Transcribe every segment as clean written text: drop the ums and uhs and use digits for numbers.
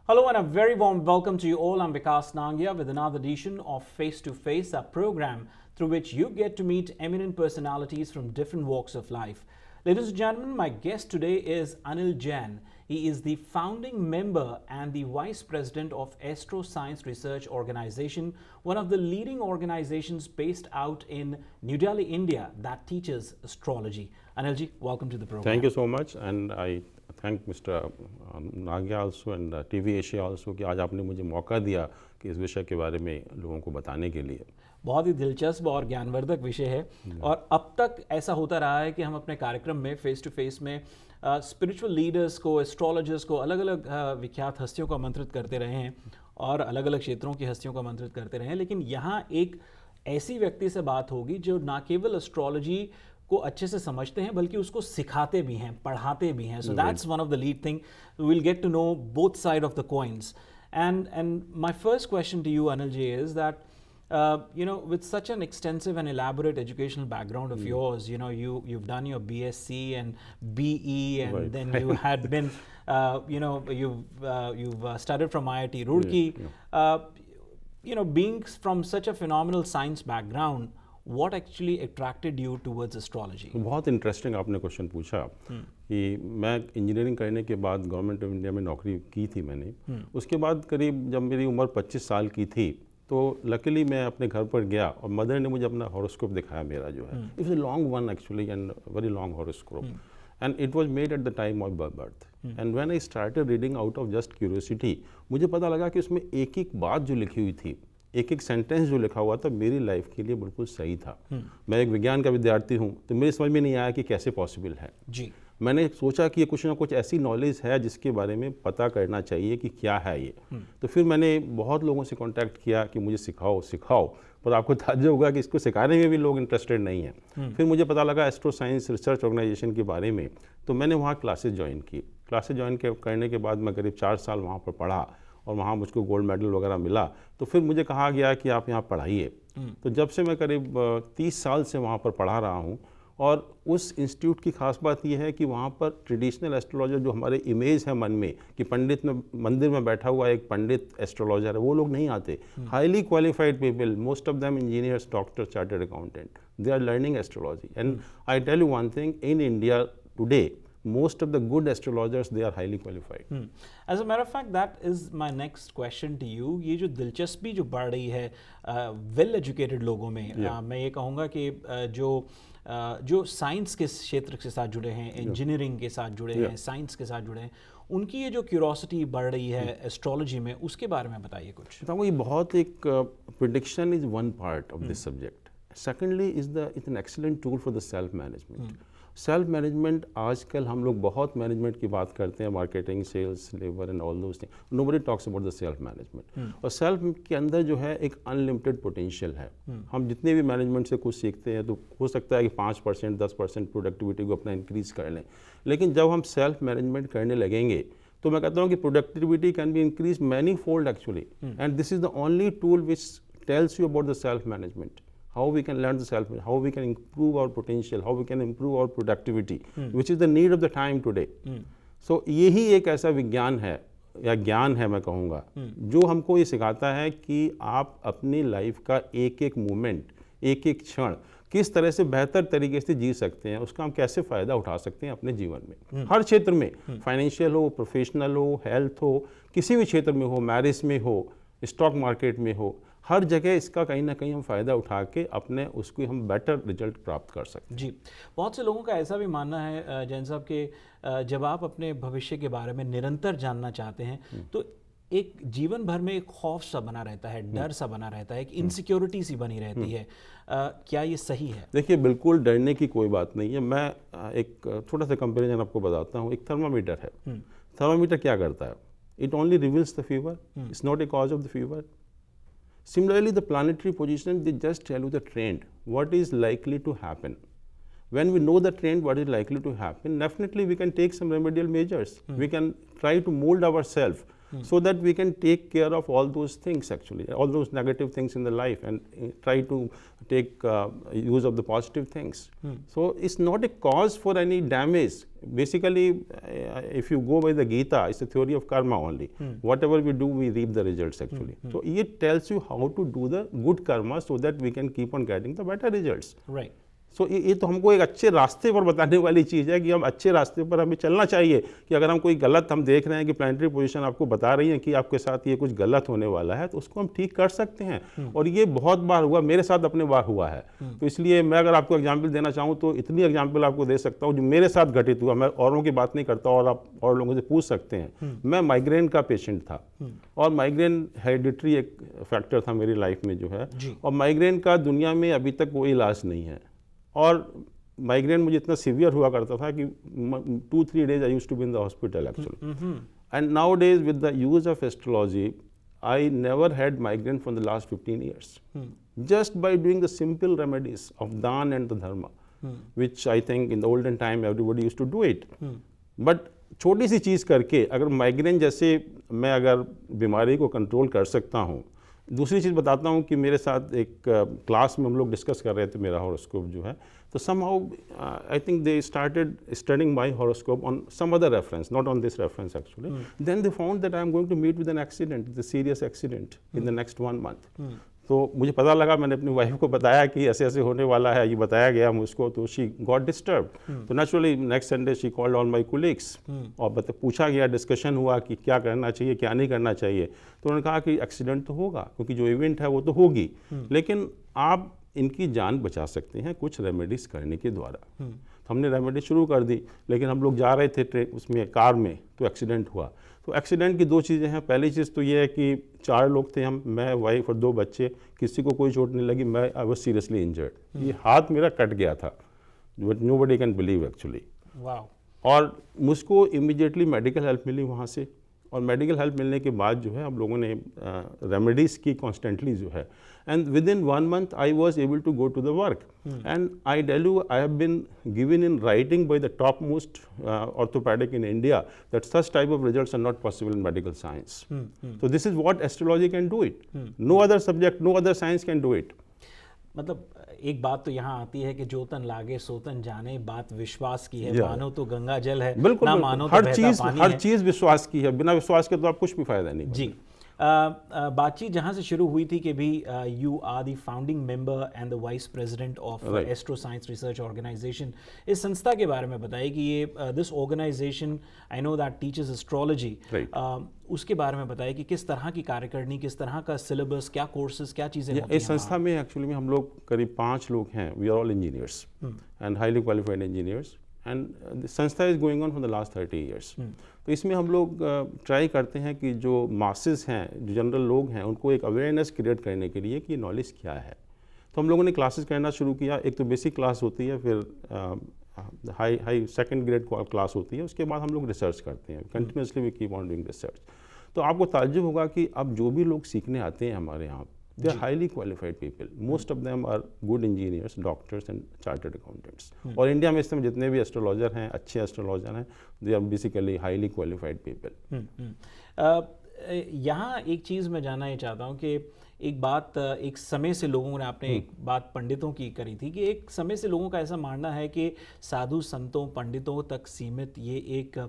Hello and a very warm welcome to you all. I'm Vikas Nangia with another edition of Face to Face, a program through which you get to meet eminent personalities from different walks of life. Ladies and gentlemen, my guest today is Anil Jain. He is the founding member and the vice president of Astro Science Research Organization, one of the leading organizations based out in New Delhi, India, that teaches astrology. Anil ji, welcome to the program. Thank you so much, and I thank Mr. Nagia also and TV Asia also कि आज आपने मुझे मौका दिया कि इस विषय के बारे में लोगों को बताने के लिए। बहुत ही दिलचस्प और ज्ञानवर्धक विषय है और अब तक ऐसा होता रहा है कि हम अपने कार्यक्रम में फेस टू फेस में स्पिरिचुअल लीडर्स को, एस्ट्रोलॉजर्स को, अलग अलग विख्यात हस्तियों को आमंत्रित करते रहे हैं और अलग अलग क्षेत्रों की हस्तियों को आमंत्रित करते रहे हैं, लेकिन यहाँ एक ऐसी व्यक्ति से बात होगी जो ना केवल एस्ट्रोलॉजी को अच्छे से समझते हैं बल्कि उसको सिखाते भी हैं, पढ़ाते भी हैं. So that's one of the lead thing. We will get to know both side of the coins. And my first question to you, Anil ji, is that with such an extensive and elaborate educational background of yours, you've done your BSc and BE, and then you had been, you've studied from IIT Roorkee. Being from such a phenomenal science background, what actually attracted you towards astrology? बहुत interesting आपने question पूछा कि मैं engineering करने के बाद government of India में नौकरी की थी मैंने. उसके बाद करीब जब मेरी उम्र 25 साल की थी तो लकीली मैं अपने घर पर गया और मदर ने मुझे अपना हॉरोस्कोप दिखाया मेरा जो है. It's a long one actually and very long horoscope and it was made at the time of birth. And when I started reading out of just curiosity, मुझे पता लगा कि उसमें एक एक बात जो लिखी हुई थी, एक एक सेंटेंस जो लिखा हुआ था मेरी लाइफ के लिए बिल्कुल सही था. मैं एक विज्ञान का विद्यार्थी हूँ तो मेरी समझ में नहीं आया कि कैसे पॉसिबल है जी. मैंने सोचा कि ये कुछ ना कुछ ऐसी नॉलेज है जिसके बारे में पता करना चाहिए कि क्या है ये. तो फिर मैंने बहुत लोगों से कांटेक्ट किया कि मुझे सिखाओ, पर आपको ताज्जुब होगा कि इसको सिखाने में भी लोग इंटरेस्टेड नहीं हैं. फिर मुझे पता लगा एस्ट्रो साइंस रिसर्च ऑर्गेनाइजेशन के बारे में, तो मैंने वहाँ क्लासेस ज्वाइन की. क्लासेस ज्वाइन करने के बाद मैं करीब 4 साल वहाँ पर पढ़ा और वहाँ मुझको गोल्ड मेडल वगैरह मिला. तो फिर मुझे कहा गया कि आप यहाँ पढ़ाइए. तो जब से मैं करीब 30 साल से वहाँ पर पढ़ा रहा हूँ. और उस इंस्टीट्यूट की खास बात यह है कि वहाँ पर ट्रेडिशनल एस्ट्रोलॉजर जो हमारे इमेज है मन में कि पंडित में मंदिर में बैठा हुआ एक पंडित एस्ट्रोलॉजर है, वो लोग नहीं आते. Highly qualified people, most of them engineers, doctor, chartered accountant, they are learning astrology. And I tell you one thing, in India today most of the good astrologers, they are highly qualified. As a matter of fact, that is my next question to you. ये जो दिलचस्पी जो बढ़ रही है well educated लोगों में, मैं ये कहूँगा कि जो साइंस के क्षेत्र के साथ जुड़े हैं, इंजीनियरिंग के साथ जुड़े हैं, साइंस के साथ जुड़े हैं, उनकी ये जो क्यूरोसिटी बढ़ रही है एस्ट्रोलॉजी में, उसके बारे में बताइए कुछ. ये बहुत एक prediction is one part of this subject. Secondly it's an excellent tool for the self management. Self management, आजकल हम लोग बहुत मैनेजमेंट की बात करते हैं, marketing, sales, labour and all those thing. Nobody talks about the self management. और self के अंदर जो है एक अनलिमिटेड पोटेंशियल है. हम जितने भी मैनेजमेंट से कुछ सीखते हैं तो हो सकता है कि 5%, 10% प्रोडक्टिविटी को अपना इंक्रीज़ कर लें, लेकिन जब हम सेल्फ मैनेजमेंट करने लगेंगे तो मैं कहता हूँ कि productivity can be increase many fold actually. And this is the only tool which tells you about the self management. How we can learn the self, how we can improve our potential, how we can improve our productivity, which is the need of the time today. So यही एक ऐसा विज्ञान है या ज्ञान है मैं कहूँगा, जो हमको ये सिखाता है कि आप अपनी लाइफ का एक एक मोमेंट, एक एक क्षण किस तरह से बेहतर तरीके से जी सकते हैं, उसका हम कैसे फ़ायदा उठा सकते हैं अपने जीवन में, हर क्षेत्र में, फाइनेंशियल हो, प्रोफेशनल हो, हेल्थ हो, किसी भी क्षेत्र में हो, मैरिज में हो, स्टॉक मार्केट में हो, हर जगह इसका कहीं ना कहीं हम फ़ायदा उठा के अपने उसको हम बेटर रिजल्ट प्राप्त कर सकते हैं. जी, बहुत से लोगों का ऐसा भी मानना है जैन साहब कि जब आप अपने भविष्य के बारे में निरंतर जानना चाहते हैं तो एक जीवन भर में एक खौफ सा बना रहता है, डर सा बना रहता है, एक इनसिक्योरिटी सी बनी रहती है. क्या ये सही है? देखिए, बिल्कुल डरने की कोई बात नहीं है. मैं एक छोटा सा कंपेरिजन आपको बताता हूँ. एक थर्मामीटर है. थर्मामीटर क्या करता है? It only reveals the fever, it's not a cause of the fever. Similarly, the planetary position, they just tell you the trend, what is likely to happen. When we know the trend, what is likely to happen, definitely we can take some remedial measures. We can try to mold ourselves so that we can take care of all those things, actually, all those negative things in the life, and try to take use of the positive things. So it's not a cause for any damage. Basically, if you go by the Gita, it's a theory of karma only. Whatever we do, we reap the results, actually. So it tells you how to do the good karma so that we can keep on getting the better results. Right. सो ये तो हमको एक अच्छे रास्ते पर बताने वाली चीज़ है कि हम अच्छे रास्ते पर हमें चलना चाहिए, कि अगर हम कोई गलत हम देख रहे हैं कि प्लानिटरी पोजीशन आपको बता रही है कि आपके साथ ये कुछ गलत होने वाला है, तो उसको हम ठीक कर सकते हैं। और ये बहुत बार हुआ, मेरे साथ अपने बार हुआ है। तो इसलिए मैं अगर आपको एग्जाम्पल देना चाहूँ तो इतनी एग्जाम्पल आपको दे सकता हूँ जो मेरे साथ घटित हुआ। मैं औरों की बात नहीं करता, और आप और लोगों से पूछ सकते हैं। मैं माइग्रेन का पेशेंट था, और माइग्रेन हेरिडिटरी एक फैक्टर था मेरी लाइफ में जो है, और माइग्रेन का दुनिया में अभी तक कोई इलाज नहीं है। और माइग्रेन मुझे इतना सीवियर हुआ करता था कि 2-3 days I used to be in the hospital actually. And nowadays with the use of astrology I never had migraine for the last 15 years, just by doing the simple remedies of दान and the dharma, which I think in the olden time everybody used to do it. But छोटी सी चीज़ करके अगर migraine जैसे मैं अगर बीमारी को control कर सकता हूँ। दूसरी चीज़ बताता हूँ कि मेरे साथ एक क्लास में हम लोग डिस्कस कर रहे थे मेरा हॉरोस्कोप जो है, तो somehow I think they started studying my horoscope on some other reference, not on this reference actually. Then they found that I am going to meet with an accident, the serious accident in the next 1 month. तो मुझे पता लगा, मैंने अपनी wife को बताया कि ऐसे ऐसे होने वाला है, ये बताया गया मुझको, तो शी गॉट डिस्टर्ब। तो naturally next Sunday she called all my colleagues, और पूछा गया, डिस्कशन हुआ कि क्या करना चाहिए क्या नहीं करना चाहिए। तो उन्होंने कहा कि एक्सीडेंट तो होगा, क्योंकि जो इवेंट है वो तो होगी, लेकिन आप इनकी जान बचा सकते हैं कुछ रेमेडीज करने के द्वारा। तो हमने रेमेडी शुरू कर दी, लेकिन हम लोग जा रहे थे उसमें कार में, तो एक्सीडेंट हुआ। तो एक्सीडेंट की 2 चीज़ें हैं। पहली चीज़ तो ये है कि 4 लोग थे हम, मैं, वाइफ और 2 बच्चे, किसी को कोई चोट नहीं लगी। मैं आई वाज सीरियसली इंजर्ड, ये हाथ मेरा कट गया था, but nobody can believe actually. और मुझको इमीडिएटली मेडिकल हेल्प मिली वहाँ से, और मेडिकल हेल्प मिलने के बाद जो है हम लोगों ने रेमेडीज़ की कॉन्स्टेंटली जो है, and within 1 month I was able to go to the work. And I tell you, I have been given in writing by the top most orthopaedic in India that such type of results are not possible in medical science. So this is what astrology can do it. No other subject, no other science can do it. मतलब एक बात तो यहाँ आती है कि जो तन लागे सो तन जाने, बात विश्वास की है। मानो तो गंगा जल है, बिल्कुल, ना मानो तो बहता पानी है। हर चीज विश्वास की है, बिना विश्वास के तो आप कुछ भी फायदा नहीं। जी, बातचीत जहाँ से शुरू हुई थी कि भी you are the founding member and the vice president of Astro Science Research Organisation. इस संस्था के बारे में बताइए कि ये this organisation I know that teachers astrology, उसके बारे में बताइए कि किस तरह की कार्यकारिणी, किस तरह का सिलेबस, क्या कोर्सेज, क्या चीज़ें होती हैं। इस संस्था में एक्चुअली में हम लोग करीब 5 लोग हैं। We are all engineers and highly qualified engineers, and the संस्था is going on for the last 30 years। तो इसमें हम लोग ट्राई करते हैं कि जो मासेस हैं, जो जनरल लोग हैं, उनको एक अवेयरनेस क्रिएट करने के लिए कि नॉलेज क्या है। तो हम लोगों ने क्लासेस करना शुरू किया। एक तो बेसिक क्लास होती है, फिर हाई सेकंड ग्रेड क्लास होती है, उसके बाद हम लोग रिसर्च करते हैं। Continuously we keep on doing research. तो आपको ताज्जुब होगा कि अब जो भी लोग सीखने आते हैं हमारे यहाँ, they are highly qualified people. Most of them are good engineers, doctors and chartered accountants. और इंडिया में इस समय जितने भी एस्ट्रोलॉजर हैं, अच्छे एस्ट्रोलॉजर हैं, they are basically highly qualified people. यहाँ एक चीज़ मैं जानना ये चाहता हूँ कि एक बात, एक समय से लोगों ने, आपने एक बात पंडितों की करी थी कि एक समय से लोगों का ऐसा मानना है कि साधु संतों पंडितों तक सीमित ये एक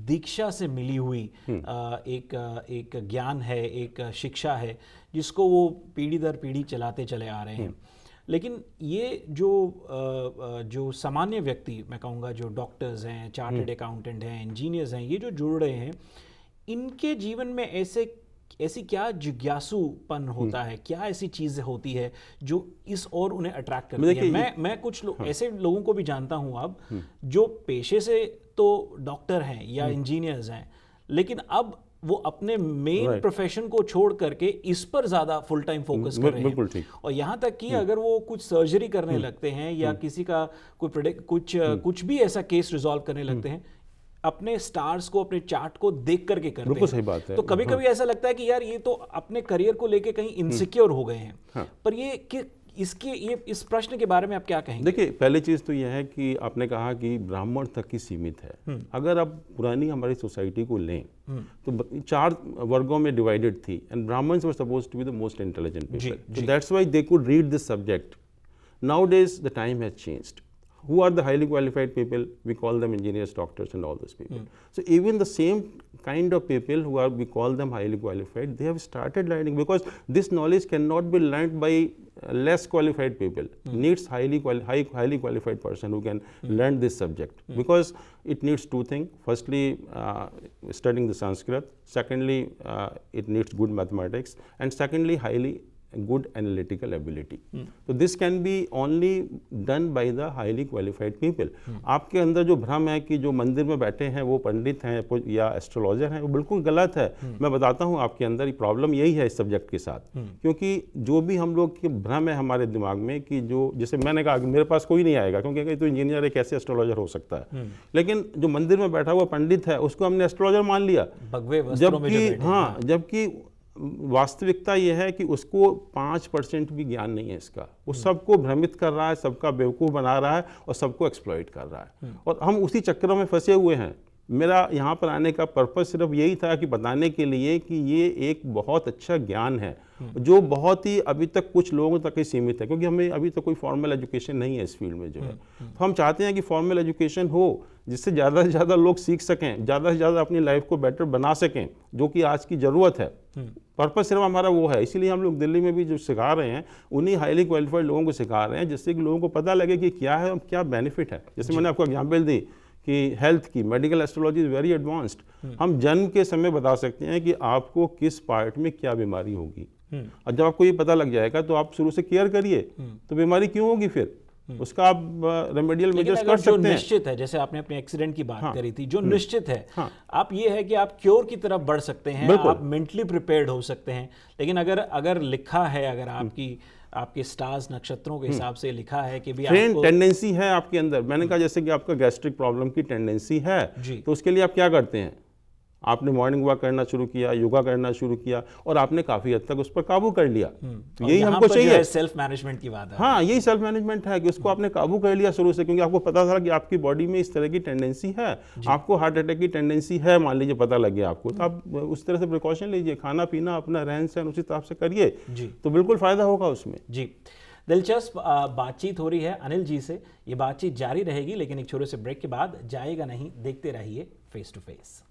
दीक्षा से मिली हुई एक ज्ञान है, एक शिक्षा है, जिसको वो पीढ़ी दर पीढ़ी चलाते चले आ रहे हैं। लेकिन ये जो सामान्य व्यक्ति, मैं कहूँगा जो डॉक्टर्स हैं, चार्टर्ड अकाउंटेंट हैं, इंजीनियर्स हैं, ये जो जुड़ रहे हैं, इनके जीवन में ऐसी क्या जिज्ञासुपन होता है, क्या ऐसी चीज़ होती है जो इस और उन्हें अट्रैक्ट करती है? मैं कुछ ऐसे लोगों को भी जानता हूँ अब, जो पेशे से तो डॉक्टर हैं या इंजीनियर्स हैं, लेकिन अब वो अपने मेन प्रोफेशन को छोड़ करके इस पर ज़्यादा फुल टाइम फोकस कर रहे हैं। और यहाँ तक कि अगर वो कुछ सर्जरी करने लगते हैं या किसी का कुछ भी ऐसा केस रिजॉल्व करने लगते हैं, अपने स्टार्स को, अपने चार्ट को देख करके करते हैं। सही बात है। तो कभी कभी ऐसा लगता है कि यार ये तो अपने करियर को लेके कहीं इनसिक्योर हो गए हैं। पर इस प्रश्न के बारे में आप क्या कहेंगे? देखिए, पहली चीज़ तो यह है कि आपने कहा कि ब्राह्मण तक ही सीमित है। अगर आप पुरानी हमारी सोसाइटी को लें तो 4 वर्गों में डिवाइडेड थी and Brahmins were supposed to be the most intelligent people, so that's why they could read this subject. Nowadays the time has changed. Who are the highly qualified people? We call them engineers, doctors and all those people. So even the same kind of people who are, we call them highly qualified, they have started learning, because this knowledge cannot be learned by less qualified people. Needs highly qualified person who can learn this subject, because it needs 2 things. Firstly, studying the Sanskrit. Secondly, it needs good mathematics, and secondly, highly good analytical ability. So this can be only done by the highly qualified people. आपके अंदर जो भ्रम है कि जो मंदिर में बैठे हैं वो पंडित हैं या एस्ट्रोलॉजर हैं, वो बिल्कुल गलत है। मैं बताता हूँ आपके अंदर प्रॉब्लम यही है इस सब्जेक्ट के साथ, क्योंकि जो भी हम लोग के भ्रम है हमारे दिमाग में कि जो, जैसे मैंने कहा कि मेरे पास कोई नहीं आएगा क्योंकि तो इंजीनियर है, कैसे एस्ट्रोलॉजर हो सकता है, लेकिन जो मंदिर में बैठा हुआ पंडित है उसको हमने एस्ट्रोलॉजर मान लिया, जबकि वास्तविकता यह है कि उसको 5% भी ज्ञान नहीं है इसका। वो सबको भ्रमित कर रहा है, सबका बेवकूफ़ बना रहा है और सबको एक्सप्लॉइट कर रहा है, और हम उसी चक्कर में फंसे हुए हैं। मेरा यहाँ पर आने का पर्पस सिर्फ यही था कि बताने के लिए कि ये एक बहुत अच्छा ज्ञान है जो बहुत ही अभी तक कुछ लोगों तक ही सीमित है, क्योंकि हमें अभी तक कोई फॉर्मल एजुकेशन नहीं है इस फील्ड में जो है। तो हम चाहते हैं कि फॉर्मल एजुकेशन हो जिससे ज़्यादा से ज़्यादा लोग सीख सकें, ज़्यादा से ज़्यादा अपनी लाइफ को बेटर बना सकें, जो कि आज की ज़रूरत है। पर्पस सिर्फ हमारा वो है, इसीलिए हम लोग दिल्ली में भी जो सिखा रहे हैं उन्हीं हाईली क्वालिफाइड लोगों को सिखा रहे हैं, जिससे कि लोगों को पता लगे कि क्या है और क्या बेनिफिट है। जैसे मैंने आपको एग्जाम्पल दी कि हेल्थ की, medical astrology is very advanced. हम जन्म के समय बता सकते हैं कि आपको किस पार्ट में क्या बीमारी होगी, और जब आपको ये पता लग जाएगा तो आप शुरू से केयर करिए, तो बीमारी क्यों होगी फिर उसका आप रेमेडियल मेजर्स कर सकते हैं। निश्चित है, जैसे आपने अपने एक्सीडेंट की बात करी थी, जो निश्चित है, आप ये है कि आप क्योर की तरफ बढ़ सकते हैं, आप मेंटली प्रिपेयर्ड हो सकते हैं। लेकिन अगर लिखा है, अगर आपके स्टार्स नक्षत्रों के हिसाब से लिखा है कि भी आपको टेंडेंसी है आपके अंदर, मैंने कहा जैसे कि आपका गैस्ट्रिक प्रॉब्लम की टेंडेंसी है, तो उसके लिए आप क्या करते हैं, आपने मॉर्निंग वॉक करना शुरू किया, योगा करना शुरू किया, और आपने काफी हद तक उस पर काबू कर लिया। तो यही हमको चाहिए, सेल्फ मैनेजमेंट की बात है। हाँ, यही सेल्फ मैनेजमेंट है कि उसको आपने काबू कर लिया शुरू से, क्योंकि आपको पता था कि आपकी बॉडी में इस तरह की टेंडेंसी है, आपको हार्ट अटैक की टेंडेंसी है, मान लीजिए पता लग गया आपको, तो आप उस तरह से प्रिकॉशन लीजिए, खाना पीना अपना रहन सहन उसी तरह से करिए, तो बिल्कुल फायदा होगा उसमें। जी, दिलचस्प बातचीत हो रही है अनिल जी से। ये बातचीत जारी रहेगी, लेकिन एक छोटे से ब्रेक के बाद जाएगा नहीं, देखते रहिए फेस टू फेस।